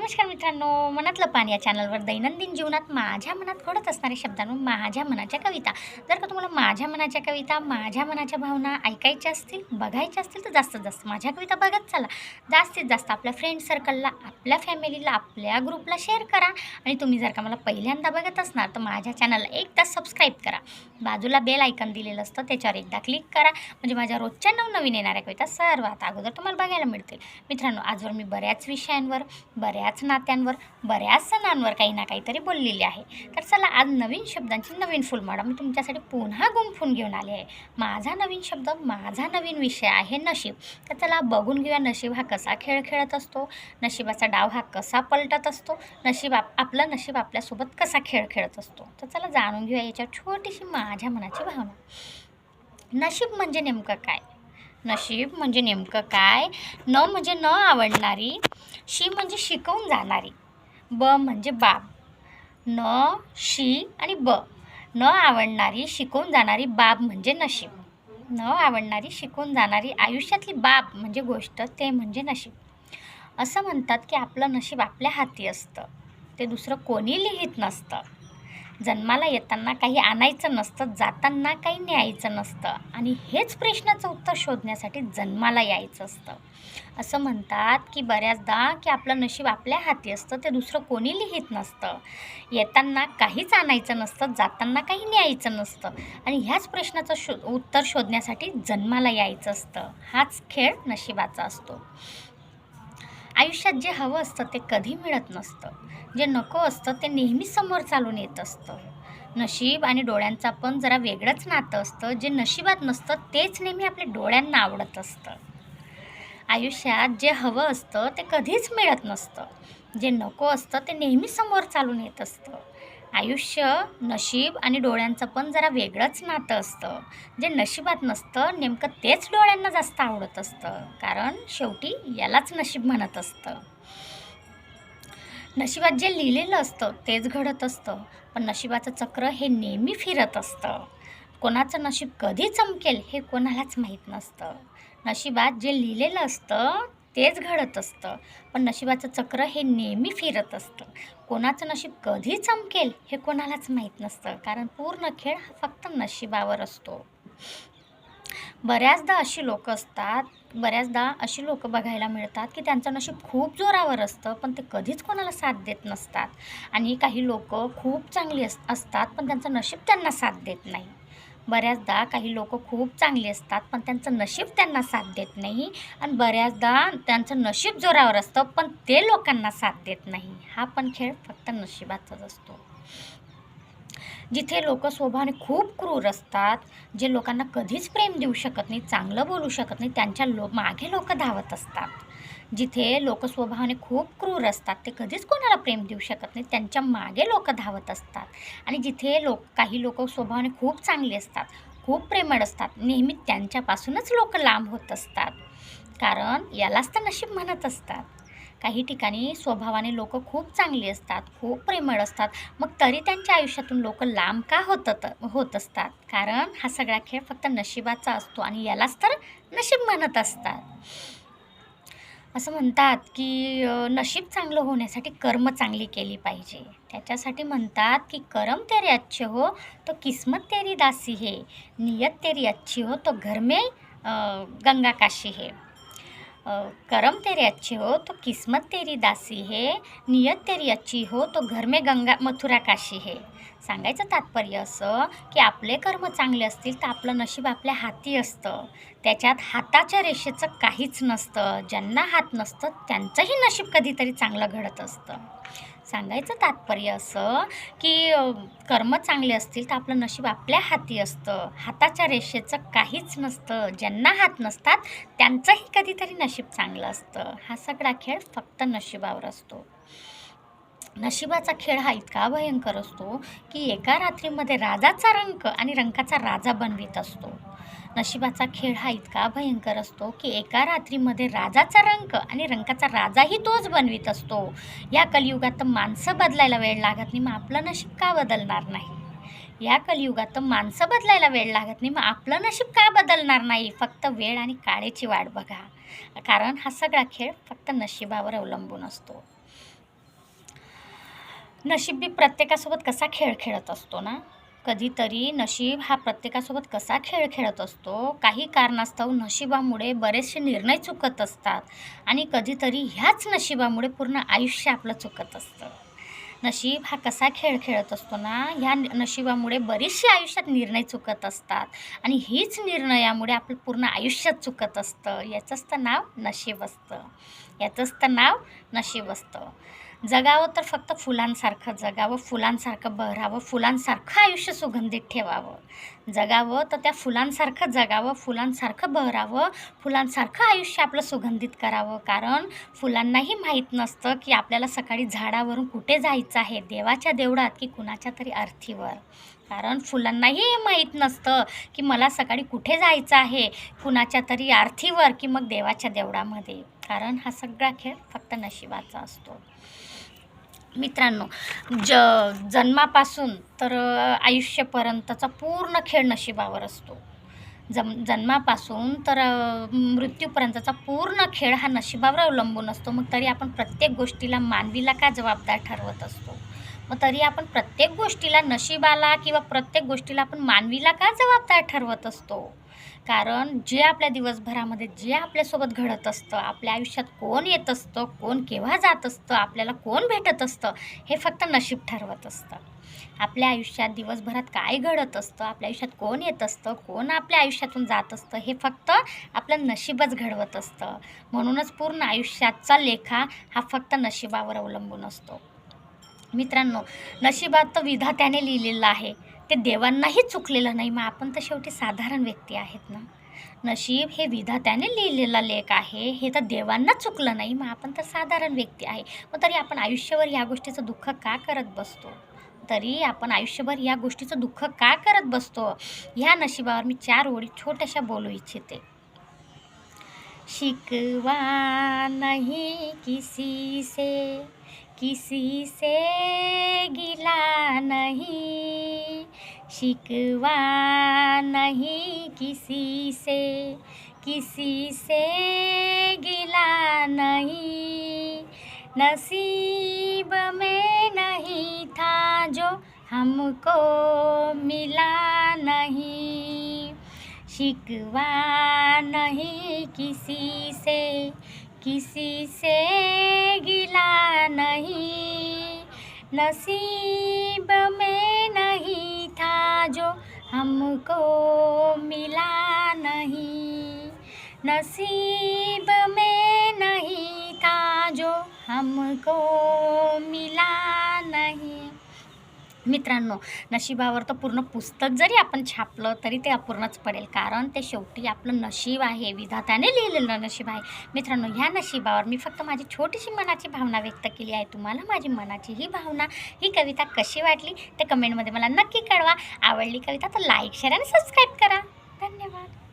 नमस्कार मित्रांनो, मनातलं पान या चॅनलवर दैनंदिन जीवनात माझ्या मनात घडत असणाऱ्या शब्दांवर माझ्या मनाच्या कविता. जर का तुम्हाला माझ्या मनाच्या कविता, माझ्या मनाच्या भावना ऐकायच्या असतील, बघायच्या असतील तर जास्तीत जास्त माझ्या कविता बघत चला. जास्तीत जास्त आपल्या फ्रेंड सर्कलला, आपल्या फॅमिलीला, आपल्या ग्रुपला शेअर करा. आणि तुम्ही जर का मला पहिल्यांदा बघत असणार तर माझ्या चॅनलला एकदा सबस्क्राईब करा. बाजूला बेल आयकॉन दिलेलं असतं त्याच्यावर एकदा क्लिक करा, म्हणजे माझ्या रोजच्या नवनवीन येणाऱ्या कविता सर्वात अगोदर तुम्हाला बघायला मिळतील. मित्रांनो, आजवर मी बऱ्याच विषयांवर, बऱ्याच नात्यांवर, बऱ्याच सणांवर काही ना काहीतरी बोललेली आहे. तर चला, आज नवीन शब्दांची नवीन फुलमाळा मी तुमच्यासाठी पुन्हा गुंफून घेऊन आले आहे. माझा नवीन शब्द, माझा नवीन विषय आहे नशीब. तर चला बघून घेऊया नशीब हा कसा खेळ खेळत असतो, नशिबाचा डाव हा कसा पलटत असतो, आपलं नशीब आपल्यासोबत कसा खेळ खेळत असतो. तर चला जाणून घेऊया याच्यावर छोटीशी माझ्या मनाची भावना. नशीब म्हणजे नेमकं काय? नशीब म्हणजे नेमकं काय? न म्हणजे न आवडणारी, शी म्हणजे शिकवून जाणारी, ब म्हणजे बाब. न, शी आणि ब. न आवडणारी, शिकवून जाणारी बाब म्हणजे नशीब. न आवडणारी, शिकवून जाणारी आयुष्यातली बाब म्हणजे गोष्ट, ते म्हणजे नशीब. असं म्हणतात की आपलं नशीब आपल्या हाती असतं, ते दुसरं कोणी लिहित नसतं. जन्माला येताना काही आणायचं नसतं, जाताना काही न्यायचं नसतं, आणि हेच प्रश्नाचं उत्तर शोधण्यासाठी जन्माला यायचं असतं. असं म्हणतात की बऱ्याचदा की आपलं नशीब आपल्या हाती असतं, ते दुसरं कोणी लिहित नसतं. येताना काहीच आणायचं नसतं, जाताना काही न्यायचं नसतं, आणि ह्याच प्रश्नाचं उत्तर शोधण्यासाठी जन्माला यायचं असतं. हाच खेळ नशिबाचा असतो. आयुष्यात जे हवं असतं ते कधी मिळत नसतं, जे नको असतं ते नेहमी समोर चालून येत असतं. नशीब आणि डोळ्यांचं पण जरा वेगळंच नातं असतं. जे नशिबात नसतं तेच नेहमी आपल्या डोळ्यांना आवडत असतं. आयुष्यात जे हवं असतं ते कधीच मिळत नसतं, जे नको असतं ते नेहमी समोर चालून येत असतं. आयुष्य, नशीब आणि डोळ्यांचं पण जरा वेगळंच नातं असतं. जे नशिबात नसतं नेमकं तेच डोळ्यांना जास्त आवडत असतं, कारण शेवटी यालाच नशीब म्हणत असतं. नशिबात जे लिहिलेलं असतं तेच घडत असतं, पण नशिबाचं चक्र हे नेहमी फिरत असतं. कोणाचं नशीब कधी चमकेल हे कोणालाच माहीत नसतं. नशिबात जे लिहिलेलं असतं तेच घडत असतं, पण नशिबाचं चक्र हे नेहमी फिरत असतं. कोणाचं नशीब कधी चमकेल हे कोणालाच माहीत नसतं, कारण पूर्ण खेळ हा फक्त नशिबावर असतो. बऱ्याचदा अशी लोकं बघायला मिळतात की त्यांचं नशीब खूप जोरावर असतं, पण ते कधीच कोणाला साथ देत नसतात. आणि काही लोकं खूप चांगली असतात, पण त्यांचं नशीब त्यांना साथ देत नाही. बऱ्याचदा काही लोकं खूप चांगली असतात, पण त्यांचं नशीब त्यांना साथ देत नाही. आणि बऱ्याचदा त्यांचं नशीब जोरावर असतं, पण ते लोकांना साथ देत नाही. हा पण खेळ फक्त नशिबाचाच असतो. जिथे लोकं स्वभावाने खूप क्रूर असतात, जे लोकांना कधीच प्रेम देऊ शकत नाही, चांगलं बोलू शकत नाही, त्यांच्या मागे लोकं धावत असतात. जिथे लोकं स्वभावाने खूप क्रूर असतात, ते कधीच कोणाला प्रेम देऊ शकत नाही, त्यांच्या मागे लोकं धावत असतात. आणि जिथे काही लोकं स्वभावाने खूप चांगली असतात, खूप प्रेमळ असतात, नेहमी त्यांच्यापासूनच लोकं लांब होत असतात, कारण यालाच तर नशीब म्हणत असतात. काही ठिकाणी स्वभावाने लोकं खूप चांगली असतात, खूप प्रेमळ असतात, मग तरी त्यांच्या आयुष्यातून लोकं लांब का होत असतात? कारण हा सगळा खेळ फक्त नशिबाचा असतो, आणि यालाच तर नशीब म्हणत असतात. असं म्हणतात की नशीब चांगलं होण्यासाठी कर्म चांगली केली पाहिजे. त्याच्यासाठी म्हणतात की करम तेरे अच्छे हो तो किस्मत तेरी दासी है, नियत तेरी अच्छी हो तो घर में गंगा काशी है. करम तेरे अच्छे हो तो किस्मत तेरी दासी है, नियत तेरी अच्छी हो तो घर में गंगा मथुरा काशी है. सांगायचं तात्पर्य असं की आपले कर्म चांगले असतील तर आपलं नशीब आपल्या हाती असतं. त्याच्यात हाताच्या रेषेचं काहीच नसतं. ज्यांना हात नसतं त्यांचंही नशीब कधीतरी चांगलं घडत असतं. सांगायचं तात्पर्य असं की कर्म चांगले असतील तर आपलं नशीब आपल्या हाती असतं. हाताच्या रेषेचं काहीच नसतं. ज्यांना हात नसतात त्यांचंही कधीतरी नशीब चांगलं असतं. हा सगळा खेळ फक्त नशिबावर असतो. नशिबाचा खेळ हा इतका भयंकर असतो की एका रात्रीमध्ये राजाचा रंक आणि रंकाचा राजा बनवित असतो. नशिबाचा खेळ हा इतका भयंकर असतो की एका रात्रीमध्ये राजाचा रंक आणि रंकाचा राजाही तोच बनवित असतो. या कलियुगात तर माणसं बदलायला वेळ लागत नाही, मग आपलं नशीब का बदलणार नाही? या कलियुगात तर माणसं बदलायला वेळ लागत नाही, मग आपलं नशीब का बदलणार नाही? फक्त वेळ आणि काळेची वाट बघा, कारण हा सगळा खेळ फक्त नशिबावर अवलंबून असतो. नशीब बी प्रत्येकासोबत कसा खेळ खेळत असतो ना. कधीतरी नशीब हा प्रत्येकासोबत कसा खेळ खेळत असतो. काही कारणास्तव नशिबामुळे बरेचसे निर्णय चुकत असतात आणि कधीतरी ह्याच नशिबामुळे पूर्ण आयुष्य आपलं चुकत असतं. नशीब हा कसा खेळ खेळत असतो ना, ह्या नशिबामुळे बरीचशी आयुष्यात निर्णय चुकत असतात आणि हीच निर्णयामुळे आपलं पूर्ण आयुष्यात चुकत असतं. याचंच तर नाव नशीब असतं. याचंच तर नाव नशीब असतं. जगावं तर फक्त फुलांसारखं जगावं, फुलांसारखं बहरावं, फुलांसारखं आयुष्य सुगंधित ठेवावं. जगावं तर त्या फुलांसारखं जगावं, फुलांसारखं बहरावं, फुलांसारखं आयुष्य आपलं सुगंधित करावं. कारण फुलांनाही माहीत नसतं की आपल्याला सकाळी झाडावरून कुठे जायचं आहे, देवाच्या देवळात की कुणाच्या तरी अर्थीवर. कारण फुलांनाही हे माहीत नसतं की मला सकाळी कुठे जायचं आहे, कुणाच्या तरी अर्थीवर की मग देवाच्या देवळामध्ये. कारण हा सगळा खेळ फक्त नशिबाचा असतो. मित्रांनो, जन्मापासून तर आयुष्यापर्यंतचा पूर्ण खेळ नशिबावर असतो. जन्मापासून तर मृत्यूपर्यंतचा पूर्ण खेळ हा नशिबावर अवलंबून असतो. मग तरी आपण प्रत्येक गोष्टीला मानवीला का जबाबदार ठरवत असतो? मग तरी आपण प्रत्येक गोष्टीला नशिबाला किंवा प्रत्येक गोष्टीला आपण मानवीला का जबाबदार ठरवत असतो? कारण जे आपल्या दिवसभरामध्ये जे आपल्यासोबत घडत असतं, आपल्या आयुष्यात कोण येत असतं, कोण केव्हा जात असतं, आपल्याला कोण भेटत असतं, हे फक्त नशीब ठरवत असतं. आपल्या आयुष्यात दिवसभरात काय घडत असतं, आपल्या आयुष्यात कोण येत असतं, कोण आपल्या आयुष्यातून जात असतं, हे फक्त आपलं नशीबच घडवत असतं. म्हणूनच पूर्ण आयुष्याचा लेखा हा फक्त नशिबावर अवलंबून असतो. मित्रांनो, नशिबात तर विधात्याने लिहिलेलं आहे, ते देवांनाही चुकलेलं नाही. मग आपण तर शेवटी साधारण व्यक्ती आहेत ना. नशीब हे विधात्याने लिहिलेला लेख आहे, हे तर देवांना चुकलं नाही. मग आपण तर साधारण व्यक्ती आहे. मग तरी आपण आयुष्यभर ह्या गोष्टीचं दुःख का करत बसतो? तरी आपण आयुष्यभर ह्या गोष्टीचं दुःख का करत बसतो? ह्या नशिबावर मी 4 ओळी छोट्याशा बोलू इच्छिते. शिकवा नहीं किसी से गिला नहीं, शिकवा नहीं किसी से गिला नहीं, नसीब में नहीं था जो हमको मिला नहीं, शिकवा नहीं किसी से गिला नहीं, नसीब में नहीं था जो हमको मिला नहीं, नसीब में नहीं था जो हमको मिला नहीं. मित्रांनो, नशिबावर तर पूर्ण पुस्तक जरी आपण छापलं तरी ते अपूर्णच पडेल. कारण ते शेवटी आपलं नशीब आहे, विधात्याने लिहिलेलं नशीब आहे. मित्रांनो, ह्या नशिबावर मी फक्त माझी छोटीशी मनाची भावना व्यक्त केली आहे. तुम्हाला माझी मनाची ही भावना, ही कविता कशी वाटली ते कमेंटमध्ये मला नक्की कळवा. आवडली कविता तर लाईक, शेअर आणि सबस्क्राईब करा. धन्यवाद.